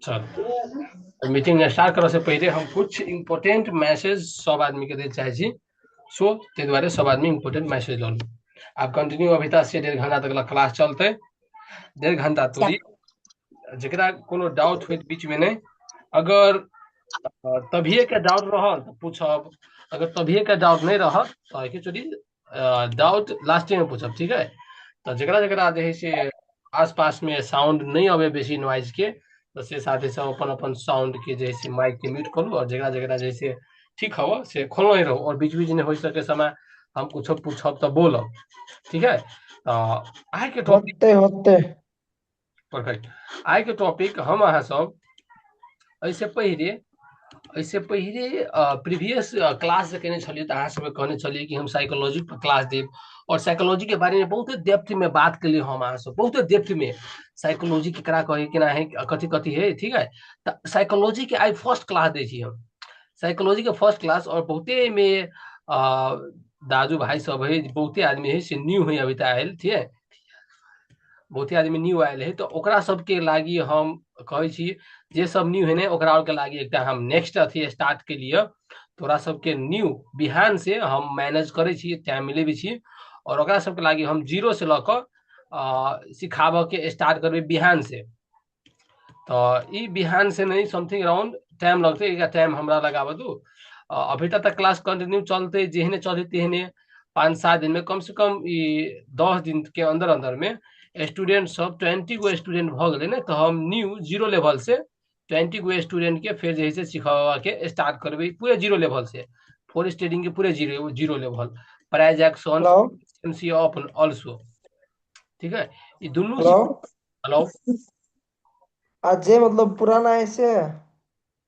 चलो meeting start करे से पहले हम कुछ इम्पोर्टेंट मैसेज सब आदमी के दे चाहे छी। सो ते दुआरे सब आदमी इम्पोर्टेंट मैसेज ल लू। आप कंटिन्यू अभी तक से 1.5 घंटा तक क्लास चलते। 1.5 घंटा तोड़ी जरा कोनो डाउट हो बीच में नहीं। अगर तभिए के डाउट रहल तो पूछब। अगर तभिए के डाउट नहीं रहल तो एक्चुअली डाउट लास्ट में पूछब। ठीक है। तो जरा जरा जे है से आस पास में साउंड नहीं अबे बेसी नॉइज के तो से साथ सब अपन अपन साउंड के जे है से माइक के म्यूट करू और जरा जरा जैसे ठीक हो से खोलो ही रहो और बीच बीच में हो सके समय हम कुछ पूछब तो बोलब। ठीक है। तो आइ के टॉपिक होते होते परफेक्ट। आइ के टॉपिक हम अहाँ सब ऐसे पहले प्रीवियस क्लास जे केने छलिए तो अहाँ सब कहने छलिए कि हम साइकोलॉजी पर क्लास देब और साइकोलॉजी के बारे में बहुत डेप्थ में बात के लिए हम अहाँ सब बहुत डेप्थ में साइकोलॉजी केकरा कहे केना है कथी कथी है। ठीक है। तो साइकोलॉजी के आई फर्स्ट क्लास दे छी हम साइकोलॉजी के फर्स्ट क्लास और बहुते में अ, दादू भाई सब है बहुते आदमी है से न्यू है अभी तक आयल। ठीक है। बहुते आदमी न्यू आयल है तो ओकरा सबके लागी हम कहे छी जे सब न्यू है ने ओकरा और के लागी एकटा हम नेक्स्ट अथी स्टार्ट के लिए तोरा सबके न्यू बिहान से हम मैनेज करे छी टाइम मिले भी छी और ओकरा सबके लागी हम जीरो से लक सिखाबऽ के स्टार्ट करबे बिहान से। तो ई बिहान से नहीं समथिंग अराउंड टाइम लगते एक टाइम हमरा लगाबऽ दू। अभी तक क्लास कंटिन्यू चलते जेहने चलते तेहने 5-7 दिन में कम से कम ई 10 दिन के अंदर अंदर में स्टूडेंट सब 20 गो स्टूडेंट भ गए ना तो हम न्यू जीरो लेवल से 20 गो स्टूडेंट के फिर जैसे सिखावा के स्टार्ट करबे पूरे जीरो लेवल से फोर स्टेडिंग के पूरे zero zero level price action hello MC of also. ठीक है। ये दोनों हेलो। हेलो। आज जे मतलब पुराना ऐसे है।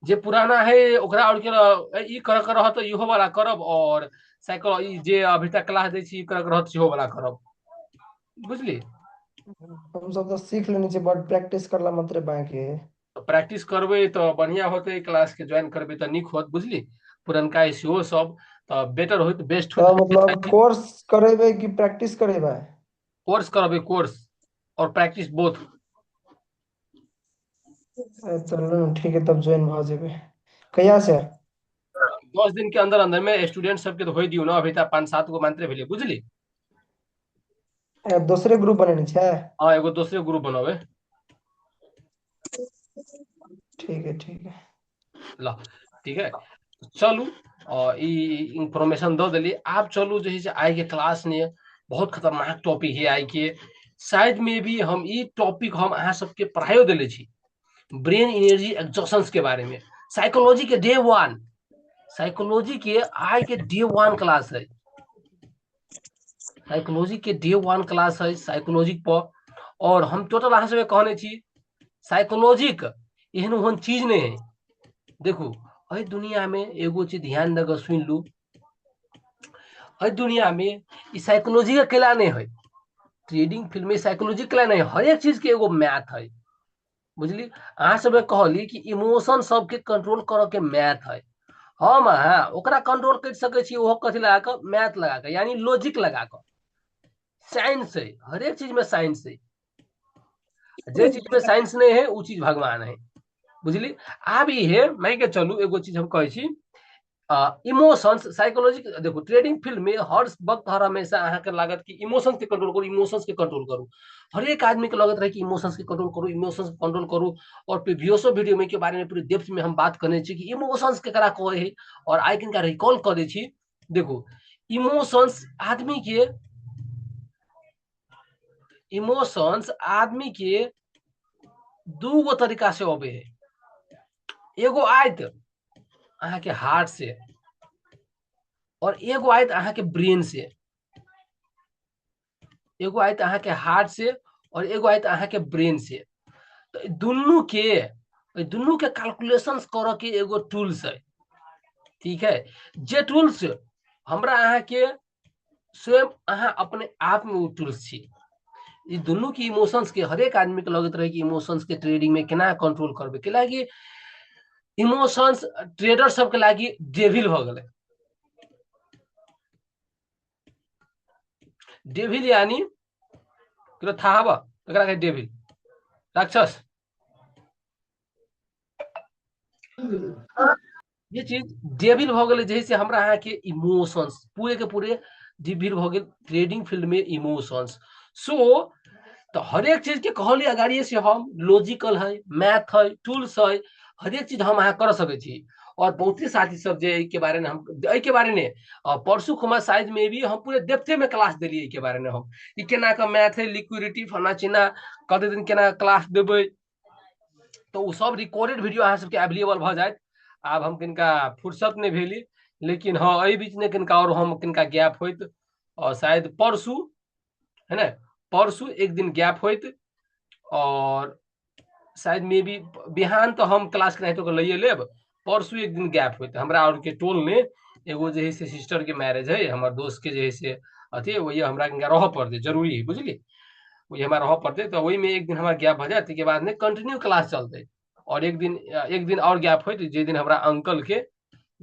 जे पुराना है ओकरा और के ई कर कर रहत इहो वाला करब और साइकिल ई जे अभी तक क्लास दै छी कर रहत इहो वाला करब। बुझली। हम सब तो सीख लेनी चाहिए बट प्रैक्टिस करला मात्रे बाकी है। तो प्रैक्टिस करबे तो बढ़िया होते क्लास के ज्वाइन करबे तो निक होत बुझली। पुरनका सेहो सब तो बेटर होत बेस्ट तो होत। मतलब कोर्स करेबे कि प्रैक्टिस करेबे। कोर्स करबे कोर्स और प्रैक्टिस बोथ। चलो ठीक है तब ज्वाइन भ जेबे। कहिया से? 10 दिन के अंदर अंदर में स्टूडेंट सबके तो हो दियो ना अभी तक 5-7 गो मात्र भेले बुझली। दूसरे ग्रुप बनेने छै। हाँ एगो दूसरे ग्रुप बनावे। ठीक है ठीक है। ला ठीक है। चलू और ई इंफॉर्मेशन दो दिली आप चलू जो है से आइ के क्लास ने बहुत खतरनाक टॉपिक है आइ के शायद में भी हम ई टॉपिक हम अहाँ सबके पढ़ाइयो दिले छी ब्रेन एनर्जी एग्जॉर्शन के बारे में साइकोलॉजी के डे वन साइकोलॉजी के आइ के डे वन क्लास है। साइकोलॉजी के डे वन क्लास है साइकोलॉजी पर और हम टोटल अहाँ सब कहने छी साइकोलॉजी एहन ओहन चीज नहीं है। देखू अ दुनिया में एगो चीज ध्यान दे सुन लू अ दुनिया में साइकोलॉजी का केला नहीं है ट्रेडिंग फील्ड में साइकोलॉजी केला नहीं है हर एक चीज के एगो मैथ है। बुझली अहाँ सब कहली कि इमोशन सबके कंट्रोल करे के मैथ है। हम अहाँ ओकरा कंट्रोल कर सके छी ओहो कथी लगा के मैथ लगा के यानी लॉजिक लगा के साइंस है हर एक चीज में साइंस है। जे चीज में साइंस नहीं है वो चीज भगवान है। बुझली। आब ई है मैं के चलू एगो चीज हम कहे छी इमोशंस साइकोलॉजी देखो ट्रेडिंग फील्ड में हर वक्त हर हमेशा अहाँ के लागत कि इमोशंस के कंट्रोल करू इमोशंस के कंट्रोल करू हर एक आदमी के लगत रहे कि इमोशंस के कंट्रोल करू इमोशंस के कंट्रोल करू और प्रीवियसो वीडियो में के बारे में पूरी डेप्थ में हम बात करने छी कि इमोशंस केकरा कहे है और आई किनका रिकॉल कर दे छी। देखो इमोशंस आदमी के दू गो तरीका से अबे है। एगो आयत अहाँ के हार्ट से और एगो आयत अहाँ के ब्रेन से एगो आयत अहाँ के हार्ट से और एगो आयत अहाँ के ब्रेन से। तो दुनू के कैलकुलेशन कर के एगो टूल्स है। ठीक है। जे टूल्स हमरा अहाँ के स्वयं अहाँ अपने आप में वो टूल्स छी ई दुनू के इमोशंस के हर एक आदमी के लगत रहे कि इमोशंस के ट्रेडिंग में केना कंट्रोल करबे के लागी इमोशंस ट्रेडर सब के लागी डेविल भ गेले। डेविल यानी केकरा था हबा केकरा के डेविल राक्षस ये चीज डेबिल भ गेलै, जैसे हमरा अहाँ के इमोशंस पूरे के पूरे डेबिल भ गेल ट्रेडिंग फील्ड में इमोशंस। सो तो हर एक चीज के कहलिए अगाड़िए से हम लॉजिकल है, मैथ है, टूल्स है, हर एक चीज हम अहाँ कर सके छी। और बहुते साथी सब जे के बारे में हम के बारे में परसू खुमा साइज में भी हम पूरे डेप्थे में क्लास दिलिए के बारे में हम केना का मैथ है, लिक्विडिटी फना चिना कते दिन केना क्लास देबै, तो वो सब रिकॉर्डेड वीडियो अहाँ सबके अवेलेबल भ जाए। आब हम किनका फुर्सत नहीं भेली, लेकिन हाँ एहि बीच में किनका और हम किनका गैप होइत, और शायद परसू है ना, परसू एक दिन गैप होइत, और शायद मे बी बिहान तो हम क्लास के तो लइए लेब, परसू एक दिन गैप होइत हमरा और के टोल में एगो जे है से सिस्टर के मैरिज है, हमार दोस्त के जे है से अथी वही हमरा रह पड़ते जरूरी है, बुझली वही हमारा रह पड़ते, तो वही में एक दिन हमारा गैप हो जाए, के बाद में कंटिन्यू क्लास चलते। और एक दिन और गैप हो जे दिन हमारा अंकल के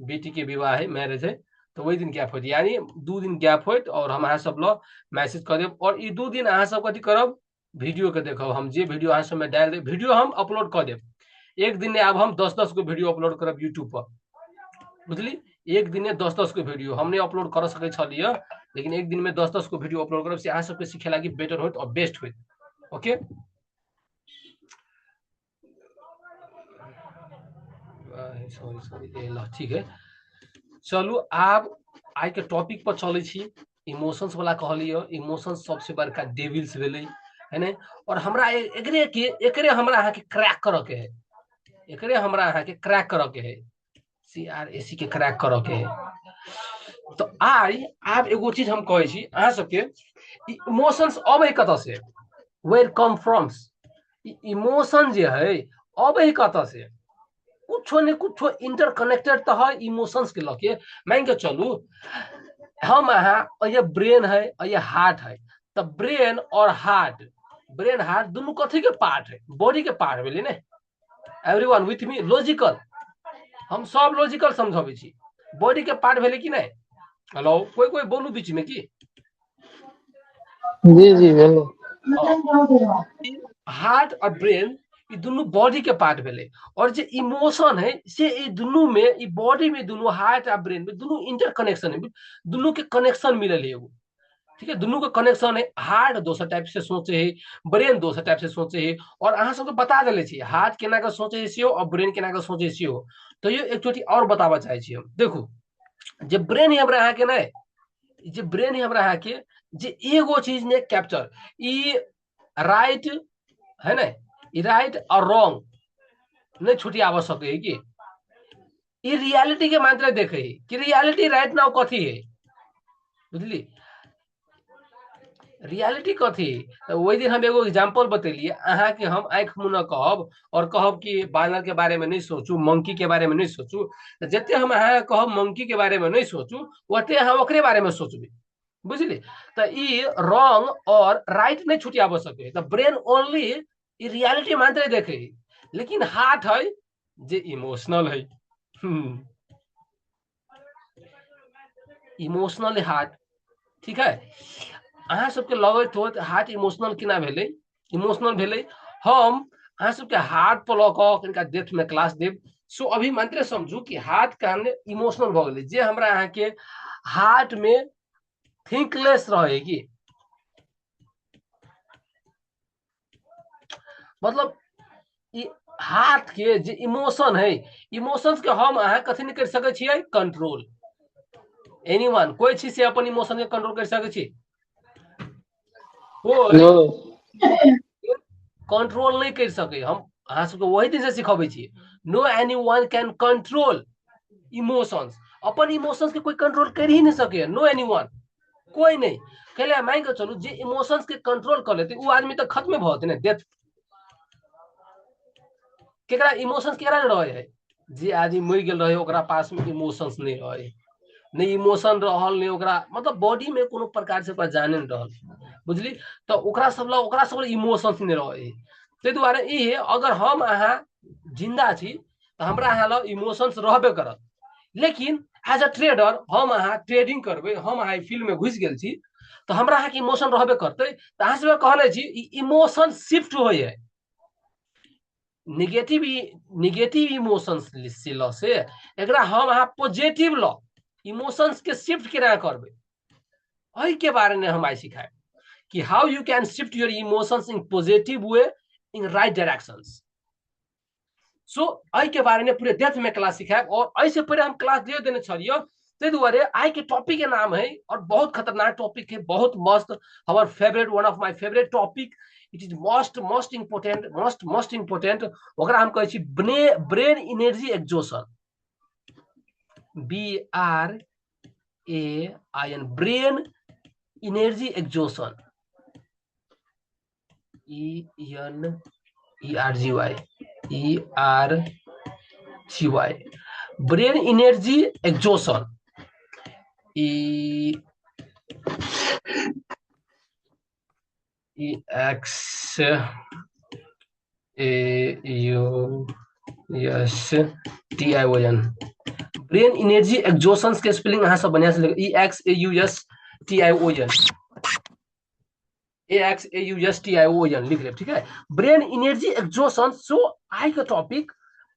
बेटी के विवाह है, मैरिज है, तो वही दिन गैप होती, यानी 2 दिन गैप होत, और हम अहाँ सब लो मैसेज कर देब। और ई 2 दिन अहाँ सब कथी करब, वीडियो के देखब, हम जे वीडियो अहाँ सब में डाल देब वीडियो हम अपलोड कर देब। एक दिन में अब हम 10-10 गो वीडियो अपलोड करब यूट्यूब पर, बुझली, एक दिन में 10-10 गो वीडियो हम नहीं अपलोड कर सके छलिए, लेकिन एक दिन में 10-10 गो वीडियो अपलोड करब से अहाँ सबके सीखे लागी बेटर होत और बेस्ट होत। ओके सॉरी सॉरी ठीक है, चलू आब आई के टॉपिक पर चले छी। इमोशंस वाला कहलिए, इमोशंस सबसे बड़का डेविल्स भेलै है ने, और हमरा एकरे हमरा अहाँ के क्रैक करऽ के है, एकरे हमरा अहाँ के क्रैक करऽ के है, CRAC के क्रैक करऽ के है। तो आई आब एगो चीज हम कहै छी अहाँ सबके, इमोशंस अबै कतऽ से, वेयर कम फ्रॉम्स, इमोशन जे है अबै कतऽ से, कुछो ने कुछो इंटरकनेक्टेड तो है इमोशंस के लके। मान के चलू हम अहाँ ये ब्रेन है और ये हार्ट है, तो ब्रेन और हार्ट, ब्रेन हार्ट दोनों कथी के पार्ट है, बॉडी के पार्ट भेलै ने। एवरीवन विथ मी, लॉजिकल, हम सब लॉजिकल समझाबै छी, बॉडी के पार्ट भेलै कि नहीं। हेलो कोई कोई बोलू बीच में की, जी जी भेलो। हार्ट और ब्रेन ये दोनों बॉडी के पार्ट भेले, और जो इमोशन है से ये दोनों में, ये बॉडी में दोनों हार्ट और ब्रेन में दोनों इंटरकनेक्शन है, दोनों के कनेक्शन मिलल है एगो, ठीक है, दोनों का कनेक्शन है। हार्ट दोसर टाइप से सोचे है, ब्रेन दोसर टाइप से सोचे है, और अहाँ सबके बता देले छी हार्ट केना के सोचे से और ब्रेन केना के सोचे से हो। तो ये एक चोटी और बताबा चाहे छी हम, देखू जे ब्रेन हमरा अहाँ के नहीं, जे ब्रेन हमरा अहाँ के जे एगो चीज ने कैप्चर, ई राइट है ना, राइट और रॉन्ग नहीं छुटी आवश्यक है कि ये रियलिटी के मात्र देखे कि रियलिटी राइट नाउ कथी है, बुझली रियलिटी कथी। तो वही दिन हम एगो एग्जांपल बतेलिए अहाँ के, हम आंख मुना कहब और कहब कि बानर के बारे में नहीं सोचू, मंकी के बारे में नहीं सोचू, जते हम अहाँ कहब मंकी के बारे में नहीं सोचू, ओते हम ओकरे बारे में सोचबे, बुझली। तो ई रॉन्ग और राइट नहीं छुटी आवश्यक है, तो ब्रेन ओनली रियलिटी मात्र देखे, लेकिन हार्ट है जे इमोशनल है, इमोशनल हार्ट, ठीक है। अहाँ सबके लगत होत हार्ट इमोशनल केना भेलै, इमोशनल भेलै, हम अहाँ सबके हार्ट पर लऽ कऽ कनिका डेप्थ में क्लास देब। सो अभी मात्र समझू कि हार्ट के हमने इमोशनल भऽ गेलै, जे हमरा अहाँ के हार्ट में थिंकलेस रहे की, मतलब हार्ट के जे इमोशन है, इमोशंस के हम अहाँ कथी नहीं कर सके छियै कंट्रोल। एनीवन कोई चीज से अपन इमोशन के कंट्रोल कर सके छी, कोई कंट्रोल नहीं कर सके। हम अहाँ सबके वही दिन से सिखाबे छी, no anyone can control emotions, upon emotions के कोई कंट्रोल कर ही नहीं सके, नो एनीवन, कोई नहीं। कहले मान के चलू जे इमोशंस के कंट्रोल कर लेते वो आदमी तो खत्म भ जेते ने, डेथ। केकरा इमोशंस केकरा रहे है, जे आदमी मर गेल रहे ओकरा पास में इमोशंस नहीं रहे, नहीं इमोशन रहल नहीं ओकरा, मतलब बॉडी में कोनो प्रकार से जाने नहीं रहल, बुझली। तो ओकरा सब इमोशंस नहीं रहे, ते दुआरे ई है अगर हम अहाँ जिंदा छी तो हमरा अहाँ ल इमोशंस रहबे करत, लेकिन एज अ ट्रेडर हम अहाँ ट्रेडिंग करबे, हम अहाँ फील्ड में घुस गेल छी तो हमरा अहाँ के इमोशन रहबे करते। तो अहाँ सब कहले छी इमोशन शिफ्ट होय है, निगेटिव इमोशंस से ल से एकरा हम अहाँ पॉजिटिव ल इमोशंस के शिफ्ट केना करबे एहि के बारे में हम आई सिखाए कि how you can shift your emotions in positive way in right directions. So एहि के बारे में पूरे डेप्थ में क्लास सिखाए और ऐसे पहले हम क्लास दे देने छलियो ते दुआरे आई के टॉपिक के नाम है और बहुत खतरनाक टॉपिक है, बहुत मस्त, हमार favourite, one of my favourite topic. It is most important ओकरा हम कहै छी brain energy exhaustion, BRAIN, brain energy exhaustion, ENERGY, brain energy exhaustion, EXAUSTION, brain energy exhaustion के स्पेलिंग अहाँ सब बढ़िया से EXAUSTION लिख ले, ठीक है। Brain energy exhaustion. सो आई का टॉपिक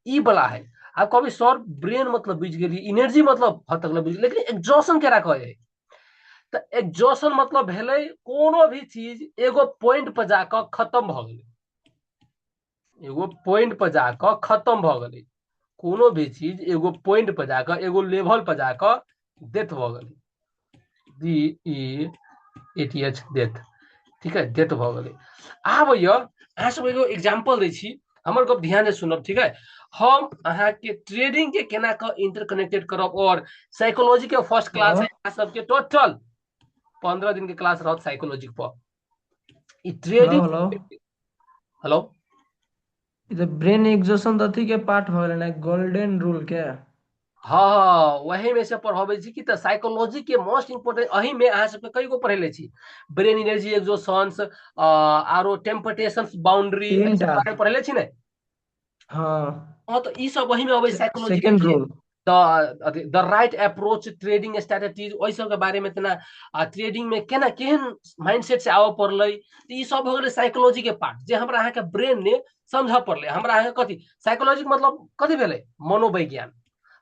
ई वाला है। आप कभी सर ब्रेन मतलब बुझ गए, एनर्जी मतलब हद तक बुझ, लेकिन एग्जॉशन क्या कहे तो एग्जॉशन मतलब भेले कोनो भी चीज एगो पॉइंट पर जाकर खत्म भ गई, एगो पॉइंट पर जाकर खत्म भ गई, कोनो भी चीज एगो पॉइंट पर जाकर एगो लेवल पर जाकर डेथ भ गई, DEATH डेथ, ठीक है, डेथ भ गई। आब ये अहाँ सब एगो एग्जांपल दै छी, हमर गप ध्यान से सुनब, ठीक है। हम अहाँ के ट्रेडिंग के केना क इंटरकनेक्टेड करब और साइकोलॉजी के फर्स्ट क्लास है अहाँ सब के टोटल 15 दिन के क्लास रहत साइकोलॉजी पर। ई ट्रेडिंग हेलो इधर ब्रेन एग्जॉशन अथी के पार्ट भ गेलै ना, गोल्डन रूल के। हाँ वही में से पढ़ाबे छी कि त साइकोलॉजी के मोस्ट इंपोर्टेंट अही में अहाँ सबके कई गो पढ़ेले छी, ब्रेन एनर्जी एग्जॉशंस आरो टेम्पटेशंस बाउंड्री, तीन ऐसे टा। बारे में पढ़ेले छी ने। हाँ हाँ तो ई सब वही में अबै साइकोलॉजी के सेकंड कि rule. The right approach trading strategies ओइ सब के बारे में तना ट्रेडिंग में केना केहन माइंडसेट से आवे पड़लै, तो ई सब भ गेलै साइकोलॉजी के पार्ट जे हमरा अहाँ के ब्रेन ने समझ पड़लै। हमरा अहाँ कथि साइकोलॉजी के मतलब कथि भेलै, मनोविज्ञान।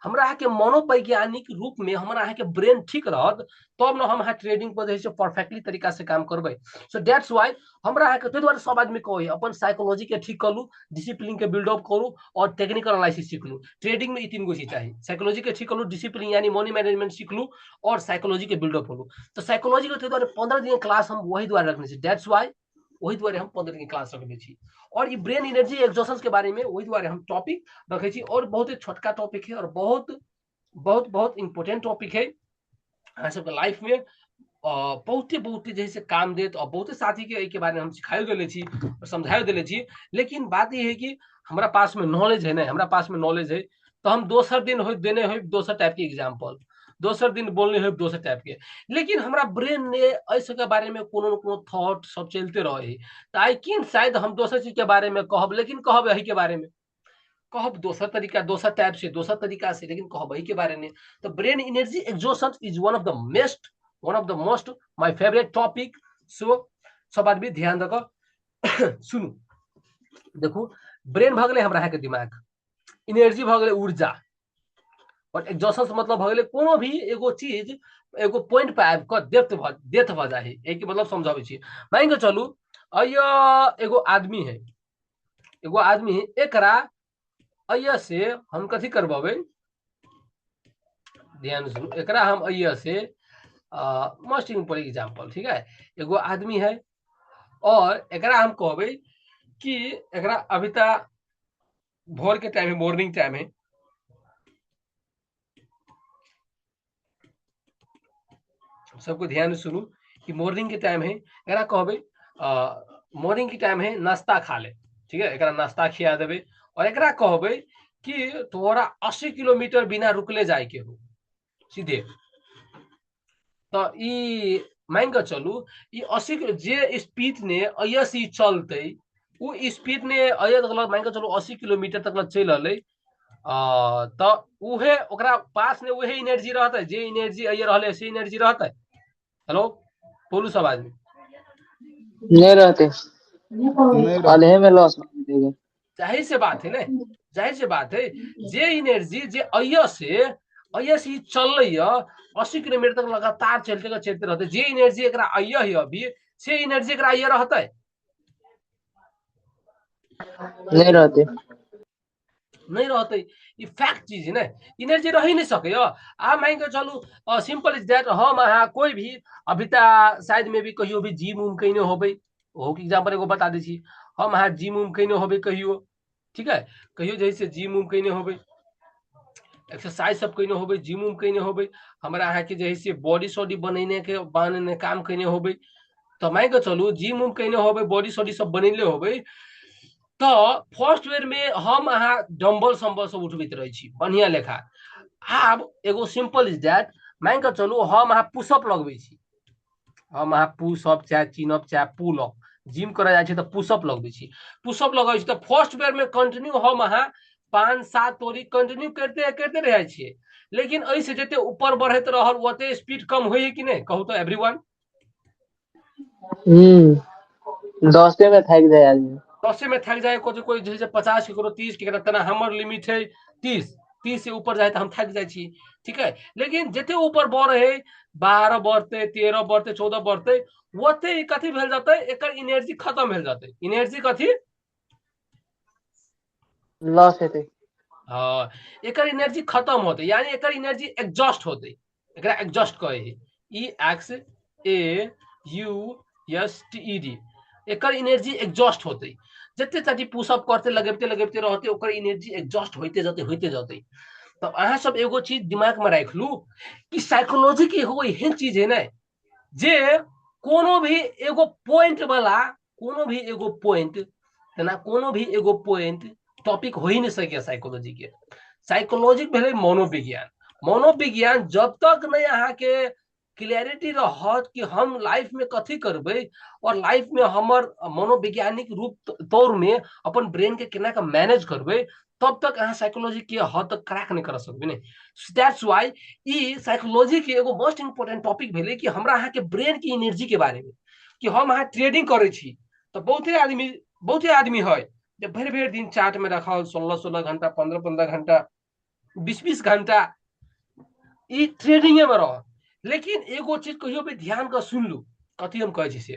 हमरा अहाँ के मनोवैज्ञानिक रूप में हमरा अहाँ के ब्रेन ठीक रहत तब न हम अहाँ ट्रेडिंग पर जे परफेक्टली तरीका से काम करबै। सो दैट्स व्हाई हमरा अहाँ के तै दुआरे सब आदमी कहै अपन साइकोलॉजी के ठीक करू, डिसिप्लिन के बिल्ड अप करू और टेक्निकल एनालिसिस सीख लू। ट्रेडिंग में ई तीन गो चीज चाहिए, साइकोलॉजी के ठीक करू, डिसिप्लिन यानी मनी मैनेजमेंट सीख लू और साइकोलॉजी के बिल्डअप करू। तो साइकोलॉजी के द्वारा 15 दिन क्लास हम वही द्वारा रखने छी, दैट्स व्हाई वही द्वारा हम 15 दिन क्लास रखने छी। और ये ब्रेन एनर्जी एग्जॉशन के बारे में वही द्वारा हम टॉपिक रखे छी और बहुत ही छोटका टॉपिक है और बहुत बहुत बहुत इंपोर्टेंट टॉपिक है अहाँ सबके लाइफ में बहुते जैसे काम देत और बहुते साथी के बारे में हम सिखाए देले छी और समझाए देले छी। लेकिन बात ये है कि हमारा पास में नॉलेज है ना, हमारा पास में नॉलेज है तो हम दोसर दिन हो देने हो दोसर टाइप के एग्जाम्पल, दोसर दिन बोलने हो दोसर टाइप के। लेकिन हमारा ब्रेन ने ऐसे के बारे में कोनो न कोनो थॉट सब चलते रहे है, तो आई किन शायद हम दोसर चीज के बारे में कहब, लेकिन कहब यही के बारे में, कहब दोसर तरीका दोसर टाइप से दोसर तरीका से, लेकिन कहब वही के बारे में। तो brain energy exhaustion is one of the most my favourite topic. So सब आदमी ध्यान रख सुनू। देखू ब्रेन भ गेलै हमरा के दिमाग, एनर्जी भ गेलै ऊर्जा और एग्जॉशन मतलब भ गेलै कोनो भी एगो चीज एगो पॉइंट पे आबि क डेथ भ जाए है। एक मतलब समझाबै छी, मान के चलू अय एगो आदमी है, एकरा अय से हम कथी करबे, ध्यान सुनू, एकरा हम अय से मोस्ट इम्पोर्टेंट एग्जांपल, ठीक है। एगो आदमी है और एकरा हम कहबे कि एकरा अभी तक भोर के टाइम है, मॉर्निंग टाइम है, सबको ध्यान से सुनू कि मॉर्निंग के टाइम है, एकरा कहबे मॉर्निंग के टाइम है नाश्ता खा ले, ठीक है, एकरा नाश्ता खिया देबे और एकरा कहबे कि तोरा 80 किलोमीटर बिना रुकले जाए के हो सीधे। तो ई मान के चलू ई 80 जे स्पीड ने अय से चलते उ स्पीड ने अय तक मान के चलू 80 किलोमीटर तक चल अलै, तो उहे ओकरा पास ने उहे एनर्जी रहते जे एनर्जी अय रहले से एनर्जी रहते। हेलो बोलू सब आदमी नहीं रहते, नहीं रहते। आधे में लॉस देगा। जाहिर से बात है ना, जाहिर से बात है। जे एनर्जी जे अय से चल 80 किलोमीटर तक लगातार चलते रहते, जे एनर्जी एक है अभी से एनर्जी एक रहता है नहीं रहते। नहीं रहते। ये फैक्ट चीज है ना, एनर्जी रह ही नहीं सके। आ मान के चलू सिंपल इज दैट, हम अहाँ कोई भी अभी शायद में भी कहियो भी जिम उम कहीं होबे, हो एग्जाम्पल एगो बता दी छी, हम अहाँ जिम उम कहीं होबे कहियो, ठीक है, कहियो जैसे जिम उम कहीं होबे, एक्सरसाइज सब कहीं होबे, जिम उम कहीं होबे, हमारा अहाँ के जैसे बॉडी सॉडी बनने काम कहीं होबे, तो मान के चलू जिम उम कहीं होबे, बॉडी सॉडी सब बनैले होबे, तो फर्स्ट बेर में हम अहाँ डम्बल सम्बल सब उठबैत रहे छी बढ़िया लेखा। आब एगो सिंपल इज दैट, मान के चलू हम अहाँ पुशअप लगबै छी, हम अहाँ पुशअप चाहे चिनअप चाहे पुल अप, जिम करे जाइ छी तो पुशअप लगबै छी, पुशअप लगबै छी तो फर्स्ट बेर में कंटिन्यू हम अहाँ 5-7 तोरी कंटिन्यू करते करते रहे छियै, लेकिन ऐसे जते ऊपर बढ़त रहल ओते स्पीड कम होई कि नहीं, कहू तो एवरीवन। 10 में थक जाए आदमी। 10 में थक जाए, कोई जैसे 50 के करो 30 के तना हमर लिमिट है 30, 30 से ऊपर जाए तो हम थक जाए छी, ठीक है। लेकिन जिते ऊपर बढ़ है 12 बढ़ते 13 बढ़ते 14 बढ़ते, ओते कथी भेल जाते, एकर एनर्जी खत्म भेल जाते, एनर्जी कथी लॉस हेतै। हाँ, एकर एनर्जी खत्म होते, यानी एकर एनर्जी एग्जॉस्ट होते, एकरा एग्जॉस्ट कहे है, EXAUSTED, एकर एनर्जी एग्जॉस्ट होते, जते तटी पुशअप करते लगेबते लगेबते रहते ओकर एनर्जी एग्जॉस्ट होते जाते। तो अहाँ सब एगो चीज दिमाग में राख लू कि साइकोलॉजी की एगो एहन चीज है ना, जे कोनो भी एगो पॉइंट वाला, कोनो भी एगो पॉइंट तना कोनो भी एगो पॉइंट टॉपिक हो ही नहीं सके साइकोलॉजी के। साइकोलॉजी भेले मनोविज्ञान, मनोविज्ञान जब तक नहीं अहाँ के क्लियरिटी रहत कि हम लाइफ में कथी करबे और लाइफ में हमर मनोवैज्ञानिक रूप तौर में अपन ब्रेन के केना के मैनेज करबे, तब तक अहाँ साइकोलॉजी के हद तक क्रैक नहीं कर सकबे ने। दैट्स व्हाई ई साइकोलॉजी के एगो मोस्ट इंपोर्टेंट टॉपिक भेले कि हमरा अहाँ के ब्रेन की एनर्जी के बारे में, कि हम अहाँ ट्रेडिंग करे छी तो बहुते आदमी है जब भर भर दिन चार्ट में रखा 16-16 घंटा 15-15 घंटा 20-20 घंटा ई ट्रेडिंगे में रह। लेकिन एगो चीज कहियो भी ध्यान का सुन लू, कथी हम कहे से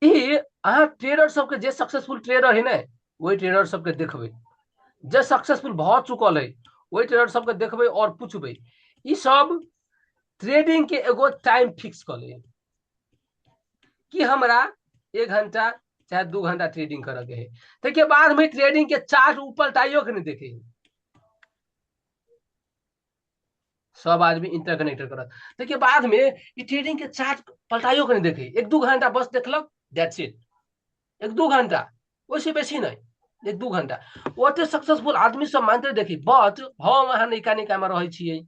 अहाँ ट्रेडर सबके जे सक्सेसफुल ट्रेडर है ना, वही ट्रेडर सबके देखबे, जे सक्सेसफुल भ चुकल है वही ट्रेडर सबके देखबे और पूछबे, ई सब ट्रेडिंग के एगो टाइम फिक्स कर ले कि हमरा 1 घंटा चाहे 2 घंटा ट्रेडिंग करे के है, देखिए बाद में ट्रेडिंग के चार्ट ऊपर टाइयो के नहीं देखे, सब आदमी इंटरकनेक्टेड करत, देखिए बाद में ये ट्रेडिंग के चार्ट पलटाइयो के नहीं देखे, 1-2 घंटा बस देखलक, दैट्स इट, 1-2 घंटा, वैसे बेसी नहीं, 1-2 घंटा ओते सक्सेसफुल आदमी सब मानते देखी। बट हम अहाँ नैका नैका में रहे छियै,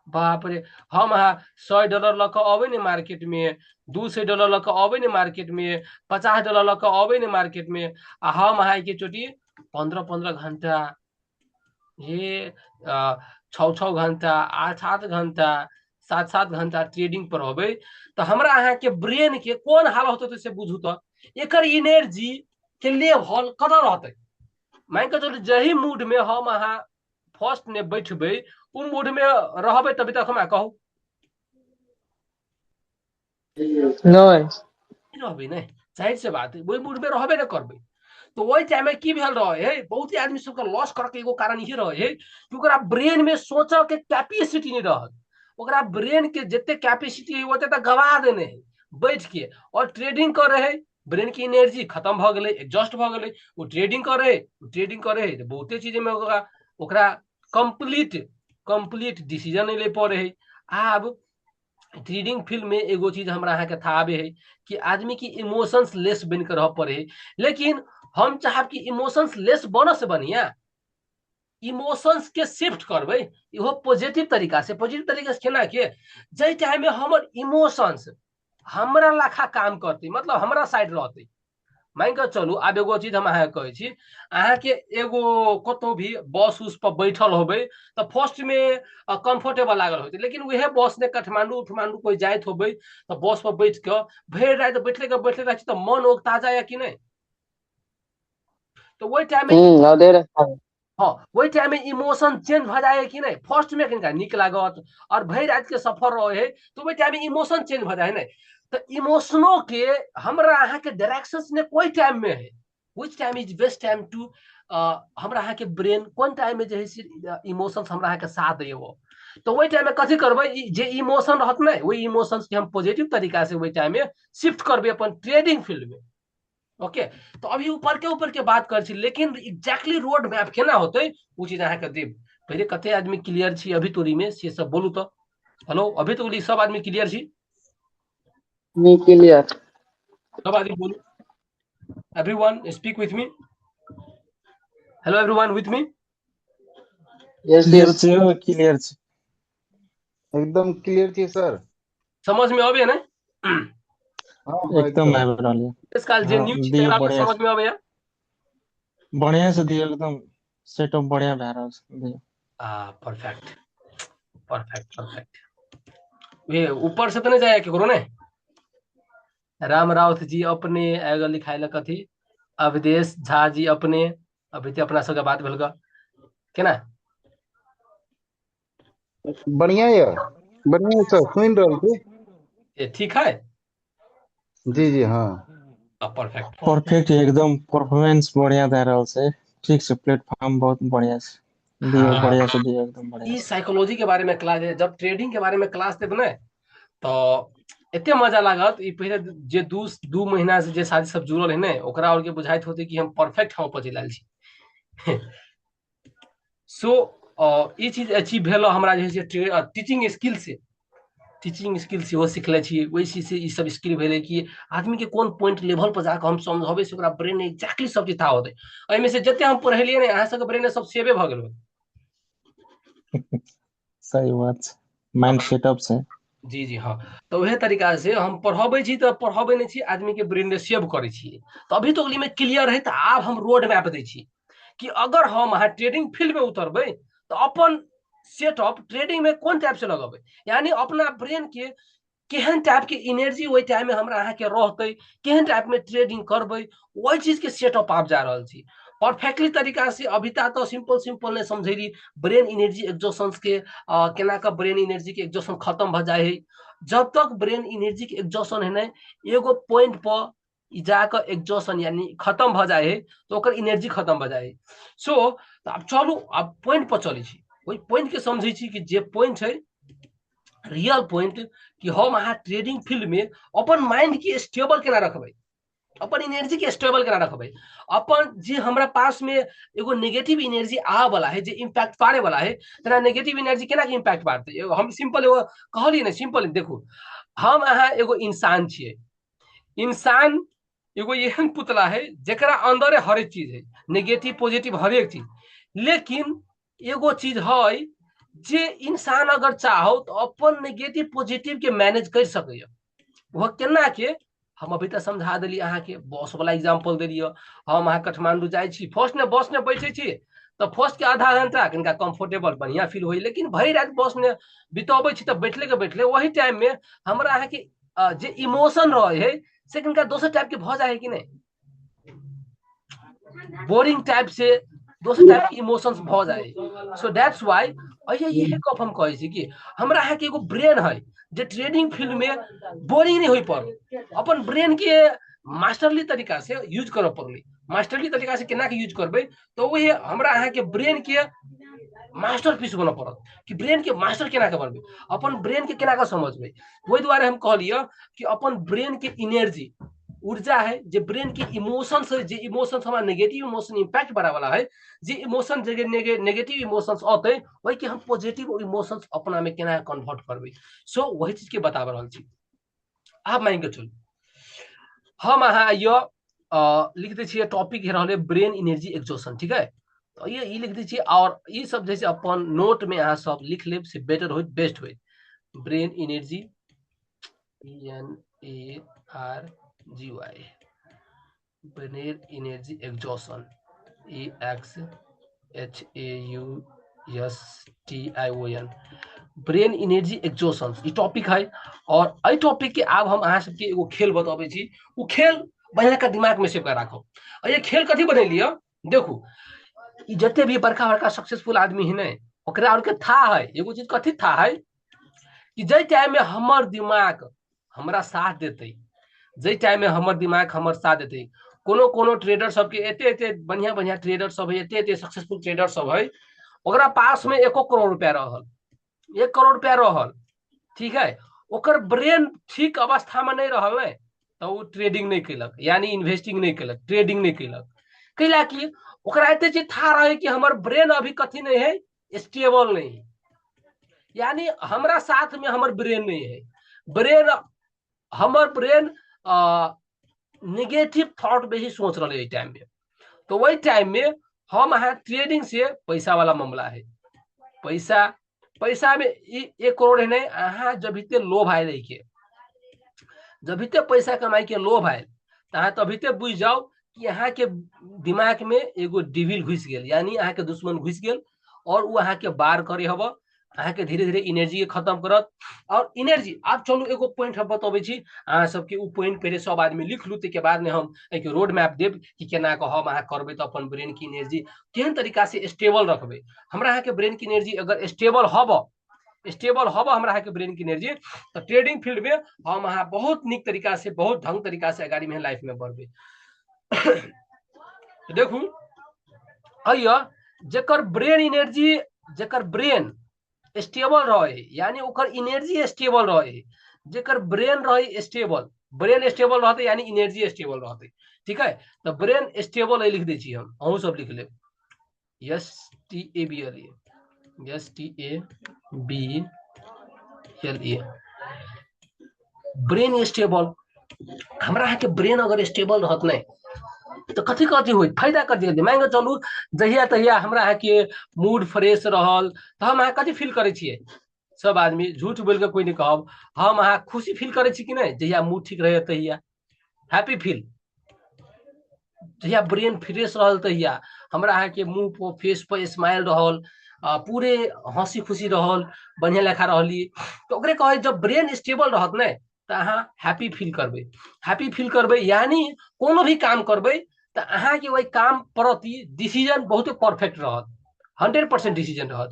बाप रे, हम अहाँ $100 लऽ कऽ अबै ने मार्केट में, $200 लऽ कऽ अबै ने मार्केट में, $50 लऽ कऽ अबै ने मार्केट में, आ हम अहाँ के चोटी 15-15 घंटा ये 6-6 घंटा 8-8 घंटा 7-7 घंटा ट्रेडिंग पर होबे, तो हमरा अहाँ के ब्रेन के कौन हाल होते से बुझू तो एकर एनर्जी के लेवल कत रहते। मान के चलू जही मूड में हम अहाँ फर्स्ट ने बैठबे उ मूड में रहबे तभी तक हम कहू नहीं रहबे नहीं, जाहिर से बात है वही मूड में रहबे न करबे। तो वही टाइम में की भेल रहे है, बहुत आदमी सबके लॉस करके एगो कारण ये रहे है कि ओकरा ब्रेन में सोचे के कैपेसिटी नहीं रहल, ओकरा ब्रेन के जिते कैपेसिटी है ओते तक गवा देने है बैठ के, और ट्रेडिंग कर रहे ब्रेन की एनर्जी खत्म भ गए एग्जॉस्ट भ गए, वो ट्रेडिंग करे तो बहुते चीज में ओकरा कंप्लीट कंप्लीट डिसीजन नहीं ले पड़े है। आब ट्रेडिंग फील्ड में एगो चीज हमरा अहाँ के था आबे है कि आदमी की इमोशंस लेस बन के रह पड़े है, लेकिन हम चाहब कि इमोशंस लेस बन से बढ़िया इमोशंस के शिफ्ट करबे, इहो पॉजिटिव तरीका से केना के जे टाइम में हमर इमोशंस हमरा लाखा काम करते, मतलब हमरा साइड रहते। मान के चलू आब एगो चीज हम अहाँ कहे छी, अहाँ के एगो कतौ भी बस उस पर बैठल होबे तो फर्स्ट में कंफर्टेबल लागल होते, लेकिन वह बस ने काठमांडू उठमांडू कोई जाइत होबे तो बस पर बैठ के भर रात बैठले रह तो मन ओगता जाए कि नहीं। तो वही टाइम में अधेर हाँ वही टाइम में इमोशन चेंज भ जाए कि नहीं फर्स्ट में कनिका निक लागत और भर रात के सफर रहे तो वही टाइम में इमोशन चेंज भ जाए नहीं तो इमोशनों के हमरा अहाँ के डायरेक्शंस ने कोई टाइम में है which time is best time to हमरा अहाँ के ब्रेन कौन टाइम में जे है इमोशंस हमरा अहाँ के साथ दे वो तो वही टाइम में कथी करबै जे इमोशन रहत नहीं वही इमोशंस के हम पॉजिटिव तरीका से वही टाइम में शिफ्ट करबै अपन ट्रेडिंग फील्ड में ओके तो अभी ऊपर के बात कर छी लेकिन एग्जैक्टली रोड मैप केना होते वो चीज अहाँ के देब पहले कते आदमी क्लियर छी अभी तोरी में से सब बोलू तो हेलो अभी तो सब आदमी क्लियर छी क्लियर सब आदमी बोलू everyone speak with me hello everyone with me yes clear छै क्लियर छै एकदम क्लियर छी सर समझ में आवे ना हाँ एकदम आबि रहल य इस काल जे हाँ, न्यूज दियौ चला बढ़िया समझ में आवे बढ़िया से दियौ एकदम सेटअप बढ़िया भए रहल छै दियौ परफेक्ट परफेक्ट परफेक्ट ये ऊपर से तो नहीं जाए केकरो ने राम राउत जी अपने आगे लिखाइल कथी अवधेश झा जी अपने अभी तो अपना सबके बात भेल केना बढ़िया ये बढ़िया सर सुन रहल छी ये ठीक है जी जी हाँ परफेक्ट परफेक्ट एकदम परफॉर्मेंस बढ़िया दे रहल छै ठीक छै प्लेटफॉर्म बहुत बढ़िया छै दियौ हाँ। बढ़िया से दियौ एकदम बढ़िया ई साइकोलॉजी के बारे में क्लास जब ट्रेडिंग के बारे में क्लास देब ने तो एते मजा लागत ई पहले जे दू महीना से जे साथी सब जुड़ल है ने ओकरा और के बुझाइत होते कि हम परफेक्ट हाँ पहुंच लाल छी सो ई चीज अचीव भेल हमरा जे है टीचिंग स्किल से टीचिंग स्किल सेहो सिखले छी वही चीज से ई सब स्किल भेले कि आदमी के कोन पॉइंट लेवल पर जाकर हम समझाबे से ओकरा ब्रेन एक्जैक्टली सब चीज था होते एहिमे से जते हम पढ़ेलिए ने अहाँ सबके ब्रेन सब सेवे भ गेल होत सही बात छै माइंड सेटअप छै जी जी हाँ तो वह तरीका से हम पढ़ाबे छी तो पढ़ाबे नहीं छी आदमी के ब्रेन सेव करे छी तो अभी तो में क्लियर है तो आब हम रोड मैप दे छी कि अगर हम अहाँ ट्रेडिंग फील्ड में उतरबै तो अपन सेटअप ट्रेडिंग में कोन टाइप से लगेबै यानी अपना ब्रेन के केहन टाइप के एनर्जी वही टाइम में हमरा अहाँ के रहते केहन टाइप में ट्रेडिंग करबै वही चीज के सेटअप आप जा रहल छी परफेक्टली तरीका से अभी तो सिंपल ने समझेली ब्रेन एनर्जी एग्जॉशंस के केना का ब्रेन एनर्जी के एग्जॉशन खत्म भ जाए है जब तक ब्रेन एनर्जी के एग्जॉशन है ना एगो पॉइंट पर जाकर एग्जॉशन यानी खत्म भ जाए है तो ओकर एनर्जी खत्म भ जाए सो अब चलू अब पॉइंट पर चले छी वही पॉइंट के समझे छी कि जे पॉइंट है रियल पॉइंट कि हम अहाँ ट्रेडिंग फील्ड में अपन माइंड के स्टेबल केना रखबै अपन एनर्जी के स्टेबल केना रखबै अपन जे हमरा पास में एगो नेगेटिव एनर्जी आ वाला है जे इम्पैक्ट पारे वाला है तना नेगेटिव एनर्जी केना के इम्पैक्ट पारते हम सिंपल एगो कहलिए ना सिंपल देखू हम अहाँ एगो इंसान छिए इंसान एगो एहन पुतला है जेकरा अंदर हर एक चीज है नेगेटिव पॉजिटिव हर एक चीज लेकिन एगो चीज है जे इंसान अगर चाहो तो अपन नेगेटिव पॉजिटिव के मैनेज कर सके वह केना के हम अभी तक समझा दिली अहाँ के बस वाला एग्जांपल दिलिए हम अहाँ काठमांडू जाए छी फर्स्ट ने बस ने बैठे छी तो फर्स्ट के आधा घंटा कनिका कंफर्टेबल बढ़िया फील होई लेकिन भरी रात बस में बिताबे छी तो बैठले वही टाइम में हमरा अहाँ के जे इमोशन रहे है से कनिका दोसर टाइप के भ जाए कि नहीं बोरिंग टाइप से दोसर टाइप के इमोशंस भ जाए सो दैट्स व्हाई यही कप हम कहे छी कि हमरा अहाँ के एगो ब्रेन है जे ट्रेडिंग फील्ड में बोरिंग नहीं होई पर अपन ब्रेन के मास्टरली तरीका से यूज करऽ पड़ले मास्टरली तरीका से केना के यूज करबै तो वही हमरा अहाँ के ब्रेन के मास्टर पीस बनऽ पड़त कि ब्रेन के मास्टर केना के बनबै अपन ब्रेन के केना के समझबै वही द्वारे हम कहलिए कि अपन ब्रेन के एनर्जी ऊर्जा है जे ब्रेन के इमोशंस है जे इमोशंस हमारा नेगेटिव इमोशन इम्पैक्ट बड़ा वाला है जे इमोशन जे नेगेटिव इमोशंस आते वही के हम पॉजिटिव इमोशंस अपना में केना कन्वर्ट करबै सो वही चीज के बता रहल छी आप मान के चलू हम अहाँ यो लिख दै छियै टॉपिक रहले ब्रेन एनर्जी एग्जॉशन ठीक है तो ये लिख दै छियै और ये सब जैसे अपन नोट में अहाँ सब लिख लेब से बेटर होइत बेस्ट होइत brain energy ENARGY brain energy exhaustion EXHAUSTION brain energy exhaustion ई टॉपिक है और एहि टॉपिक के आब हम अहाँ सबके एगो खेल बताबै छी उ खेल बढ़िया का दिमाग में सेव कर राखब ये खेल कथी बनेलिए देखू ई जते भी बड़का बड़का सक्सेसफुल आदमी है ने ओकरा और के था है एगो चीज कथी था है कि जे टाइम में हमर दिमाग हमरा साथ देते, जे टाइम में हमर दिमाग हमर साथ देते, कोनो कोनो ट्रेडर सबके एते एते बढ़िया बढ़िया ट्रेडर सब है, एते एते सक्सेसफुल ट्रेडर सब है, ओकरा पास में 1 करोड़ रुपया रहल, 1 करोड़ रुपया रहल, ठीक है, ओकर ब्रेन ठीक अवस्था में नहीं रहल ने तो वो ट्रेडिंग नहीं केलक, यानी इन्वेस्टिंग नहीं केलक, ट्रेडिंग नहीं केलक, कैला कि ओकरा एते चीज था रहे कि हमर ब्रेन अभी कथी नहीं है, स्टेबल नहीं है, यानी हमरा साथ में हमर ब्रेन नहीं है, ब्रेन हमर ब्रेन नेगेटिव थॉट में ही सोच रहे टाइम में, तो वही टाइम में हम अहाँ ट्रेडिंग से पैसा वाला मामला है, पैसा पैसा में 1 करोड़ है नहीं, अहाँ जब इतने लोभ आए रही के, जब इतने पैसा कमाई के लोभ आए तभी ते बुझ जाओ कि अहाँ के दिमाग में एगो डिविल घुस गया, यानी अहाँ के दुश्मन घुस गया और वो अहाँ के बार करे हब, अहाँ के धीरे धीरे एनर्जी के खत्म करत, और एनर्जी आप चलू एगो पॉइंट हम बतबै छी अहाँ सबके, उ पॉइंट पहले सब आदमी लिख लू, के बाद में हम एक रोड मैप देब कि केना के हम अहाँ करबै तो अपन ब्रेन की एनर्जी केहन तरीका से स्टेबल रखबै। हमरा अहाँ के ब्रेन की एनर्जी अगर स्टेबल हब हमरा के ब्रेन की एनर्जी, तो ट्रेडिंग फील्ड में हम अहाँ बहुत निक तरीका से, बहुत ढंग तरीका से अगाड़ी में लाइफ में बढ़बे। देखू अइया जेकर ब्रेन एनर्जी, जेकर ब्रेन स्टेबल रहे, यानी ओकर एनर्जी स्टेबल रहे, जेकर ब्रेन रहे स्टेबल, ब्रेन स्टेबल रहते यानी एनर्जी स्टेबल रहते, ठीक है, तो ब्रेन स्टेबल लिख दै छी हम, अहूँ सब लिख लेब, STABLE, STABLE, ब्रेन स्टेबल। हमरा अहाँ के ब्रेन अगर स्टेबल रहत नहीं तो कथी कथी हो फायदा कर दिए, मान के चलू जहिया तहिया हमरा अहाँ के मूड फ्रेश रहल तो हम अहाँ कथी फील करे छिए, सब आदमी झूठ बोल के कोई नहीं कहब, हम अहाँ खुशी फील करे छी कि नहीं, जहिया मूड ठीक रहे तहिया हैप्पी फील, जहिया ब्रेन फ्रेश रहल तहिया हमरा अहाँ के मुंह पर फेस पर स्माइल रहल, पूरे हंसी खुशी रहल, बढ़िया लेखा रहली, तो ओकरे कहे जब ब्रेन स्टेबल रहत ने तो अहाँ हैप्पी फील करबे, हैप्पी फील करबे यानी कोनो भी काम करबे तो अहाँ के वही काम प्रति डिसीजन बहुत परफेक्ट रहत, 100% डिसीजन रहत।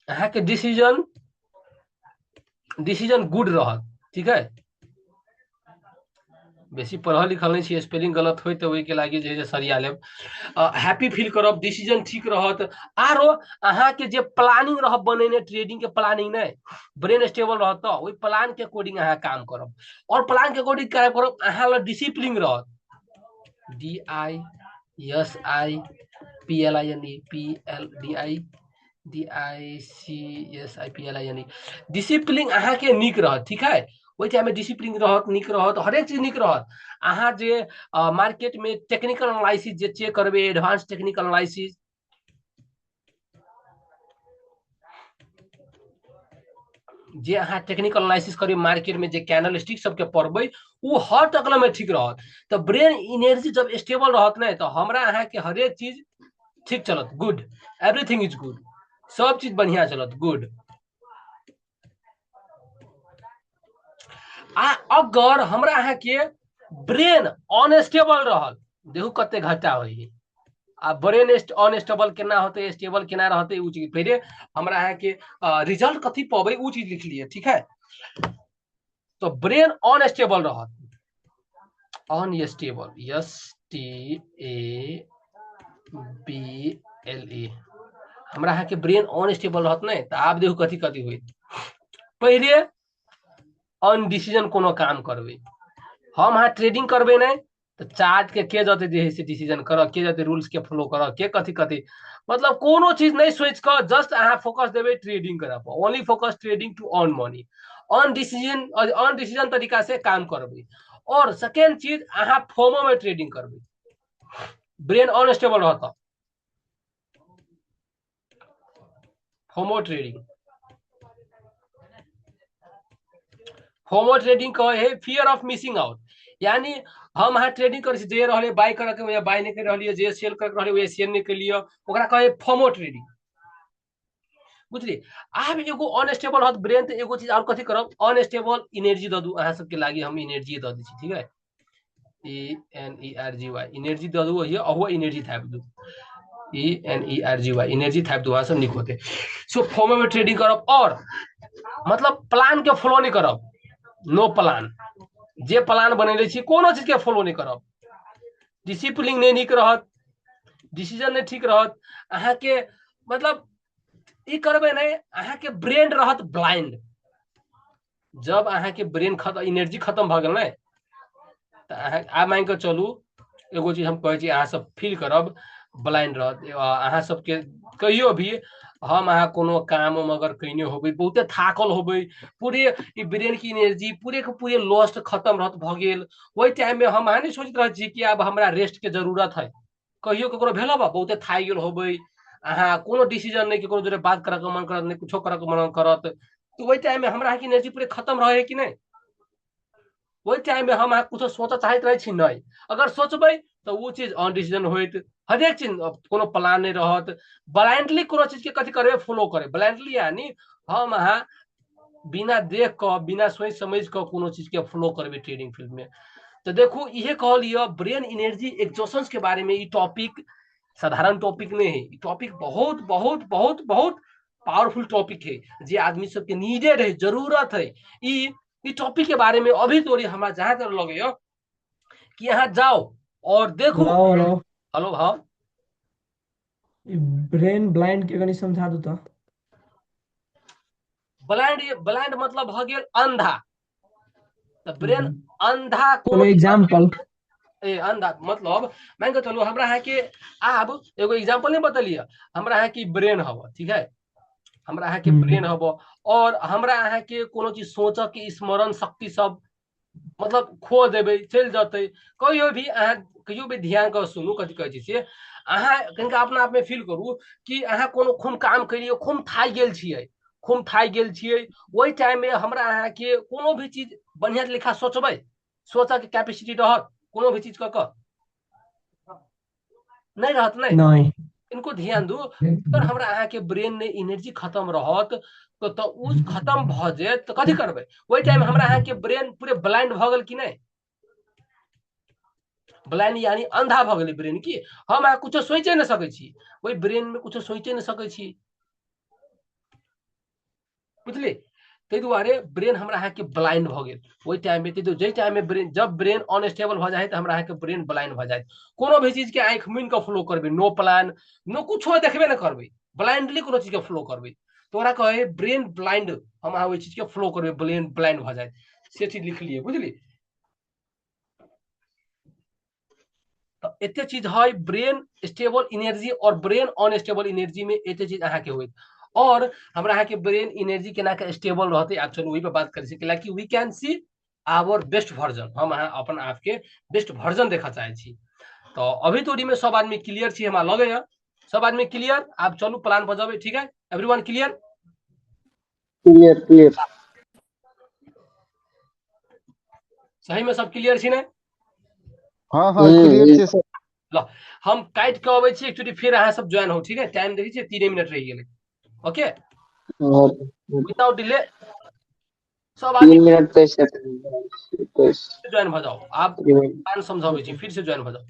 अहाँ के डिसीजन गुड रहत, ठीक है, बेसी पढ़ल लिखल नहीं छी, स्पेलिंग गलत हो तो के लागी जे सरिया लेब, हैप्पी फील करब, डिसीजन ठीक रहत, आरो अहाँ के जे प्लानिंग रहब बनेने ट्रेडिंग के प्लानिंग नहीं, ब्रेन स्टेबल रहत तो वही प्लान के अकॉर्डिंग अहाँ काम करब, और प्लान के अकॉर्डिंग काम करब अहाँ ला डिसिप्लिन रहत, DISIPLINE डिसिप्लिन अहाँ के निक रहत, ठीक है, वही टाइम में डिसिप्लिन रहत, निक रहत, हर एक चीज निक रहत। अहाँ जे मार्केट में टेक्निकल एनालिसिस जे चेक करबे, एडवांस टेक्निकल एनालिसिस, जे अहाँ टेक्निकल एनालिसिस करबे मार्केट में, जे कैंडलस्टिक सबके पढ़बे वो हर तकला में ठीक रहत, तो ब्रेन एनर्जी जब स्टेबल रहत ना तो हमरा अहाँ के हर एक चीज ठीक चलत, गुड, एवरीथिंग इज गुड, सब चीज बढ़िया चलत, गुड। अगर हमरा अहाँ के ब्रेन अनस्टेबल रहल, देखू कते घाटा होई, आ ब्रेन अनस्टेबल केना होते, स्टेबल केना रहते, उ चीज पहले हमरा अहाँ के रिजल्ट कथी पाबे उ चीज लिख लिए, ठीक है, तो ब्रेन अनस्टेबल रहत, अनस्टेबल, STABLE, हमरा अहाँ के ब्रेन अनस्टेबल रहत नहीं तो आप देखो कथी कथी हुई, पहले अनडिसीजन कोनो काम करबे, हम अहाँ ट्रेडिंग करबे नहीं तो चार्ट के जते जे से डिसीजन कर, के जते रूल्स के फॉलो कर, के कथी कथी, मतलब कोनो चीज नहीं सोच कर जस्ट अहाँ फोकस देबे ट्रेडिंग करे पर, only focus trading to earn money, indecision तरीका से काम करबे। और सेकेंड चीज अहाँ फोमो में ट्रेडिंग करबे, ब्रेन अनस्टेबल रहता, फोमो ट्रेडिंग कहे है फियर ऑफ मिसिंग आउट, यानी हम अहाँ ट्रेडिंग करे जे रहले बाय करे के बाय नहीं कर रहलिए, जे सेल कर रहलिए वे सेल नहीं कर लिए, ओकरा कहे फोमो ट्रेडिंग। बुझलिए आब एगो अनस्टेबल हत ब्रेन त एगो चीज और कथि करब अनस्टेबल एनर्जी द दू अहाँ सबके लागि हम एनर्जी द दै छी ठीक है ENERGY एनर्जी द दू ये अहो एनर्जी थाप दू ENERGY एनर्जी थाप दू अहाँ सब निक होते सो फॉर्म में ट्रेडिंग करब और मतलब प्लान के फॉलो नहीं करब नो प्लान जे प्लान बनेले छी कोनो चीज के फॉलो नहीं करब डिसिप्लिन नहीं निक रहत डिसीजन नहीं ठीक रहत अहाँ के मतलब ई करबे नहीं अहाँ के ब्रेन रहत ब्लाइंड जब अहाँ के ब्रेन खत्म एनर्जी खत्म भ गेल नै त अहाँ आ मान के चलू एगो चीज हम कहै छी अहाँ सब फील करब ब्लाइंड रहत अहाँ सब के कहियो भी हम अहाँ कोनो काम उम अगर कइने होबे बहुते थाकल होबे पूरे ई ब्रेन की एनर्जी पूरे के पूरे लॉस्ट खत्म रहत भ गेल ओइ टाइम में हम अहाँ नहीं सोचत रह छी कि अब हमरा रेस्ट के जरूरत है कहियो ककरो भेल बा बहुते थाक गेल होबे अहाँ कोनो डिसीजन नहीं ककरो जोरे बात करऽ के मन करत नहीं कुछो करऽ के मन करत तो ओइ टाइम में हमरा की एनर्जी पूरे खत्म रहे कि नहीं ओइ टाइम में हम कुछ सोच चाहत रहे छी नहीं अगर सोचबे तो वो चीज अनडिसीजन होइत हरेक चीज कोनो प्लान नहीं रहत ब्लाइंडली कोनो चीज के कथि करबे फॉलो करे ब्लाइंडली यानी हम अहाँ बिना देख क बिना सोच समझ क कोनो चीज के फॉलो करबे ट्रेडिंग फील्ड में तो देखो ये कहलिए ब्रेन एनर्जी एग्जॉशंस के बारे में ये टॉपिक साधारण टॉपिक नहीं है ये टॉपिक बहुत बहुत बहुत बहुत पावरफुल टॉपिक है जे आदमी सबके नीडेड है जरूरत है ई टॉपिक के बारे में अभी तोरी हमारा जहां तक लगे कि यहाँ जाओ और देखो हेलो हेलो हाँ ब्रेन ब्लाइंड के कनी समझा दू तो ब्लाइंड मतलब भ गेल अंधा तो ब्रेन अंधा कोनो एग्जांपल ए अंधा मतलब मान के चलो हमरा है कि आब एगो एग्जांपल नहीं बतलिए हमरा है कि ब्रेन हवा ठीक है हमरा है कि ब्रेन हवा और हमरा है कि कोनो चीज सोच के स्मरण शक्ति सब मतलब खो देबे चल जाते कहियो भी ध्यान कर सुनू कथि कहै छी अहाँ कनिका अपना आप में फील करू कि अहाँ कोनो खूम काम करियो खूम थाक गेल छियै ओइ टाइम में हमरा अहाँ के कोनो भी चीज बढ़िया लिखा सोचबै सोचा के कैपेसिटी रहत कोनो भी चीज क नहीं रहत नहीं इनको ध्यान दू अगर हमरा अहाँ के ब्रेन में एनर्जी खत्म रहत तो उ खत्म भ जात तो कथि करबै ओइ टाइम हमरा अहाँ के ब्रेन पूरे ब्लाइंड भ गेल कि नहीं ब्लाइंड यानी अंधा भ गेल ब्रेन की हम अहाँ कुछ सोचे नहीं सकै छी ओइ ब्रेन में कुछ सोचे नहीं सकै छी बुझली तै दुआरे ब्रेन हमरा अहाँ के ब्लाइंड भ गेल ओइ टाइम में जे टाइम में ब्रेन जब ब्रेन अनस्टेबल भ जाए त हमरा अहाँ के ब्रेन ब्लाइंड भ जाए कोनो भी चीज के आंख मुन के फ्लो करबे नो प्लान नो कुछो देखबे न करबे ब्लाइंडली कोनो चीज के फ्लो करबे तोरा कहे ब्रेन ब्लाइंड हम अहाँ ओइ चीज के फ्लो करबे ब्रेन ब्लाइंड भ जाए से चीज लिख लिए बुझली तो एते चीज है ब्रेन स्टेबल एनर्जी और ब्रेन अनस्टेबल एनर्जी में एते चीज अहाँ के होइत और हमरा अहाँ के ब्रेन एनर्जी केना के स्टेबल रहते आप चलो वही पे बात कर सके कि we can see our best version हम अहाँ अपन आप के बेस्ट वर्जन देखा चाहे छी तो अभी तोरी में सब आदमी क्लियर छी हमरा लगे है सब आदमी क्लियर आप चलू प्लान पर जाबे ठीक है एवरीवन क्लियर क्लियर सही में सब क्लियर छी ने हाँ हाँ क्लियर छै सर लो हम काट के अबै छी एक्चुअली फिर अहाँ सब ज्वाइन हो ठीक है टाइम देखै छी 3 मिनट रह गेलै ओके विदाउट डिले सब आदमी 3 मिनट 23 सेकंड ज्वाइन भ जाओ आप प्लान समझाबै छी फिर से ज्वाइन भ जाओ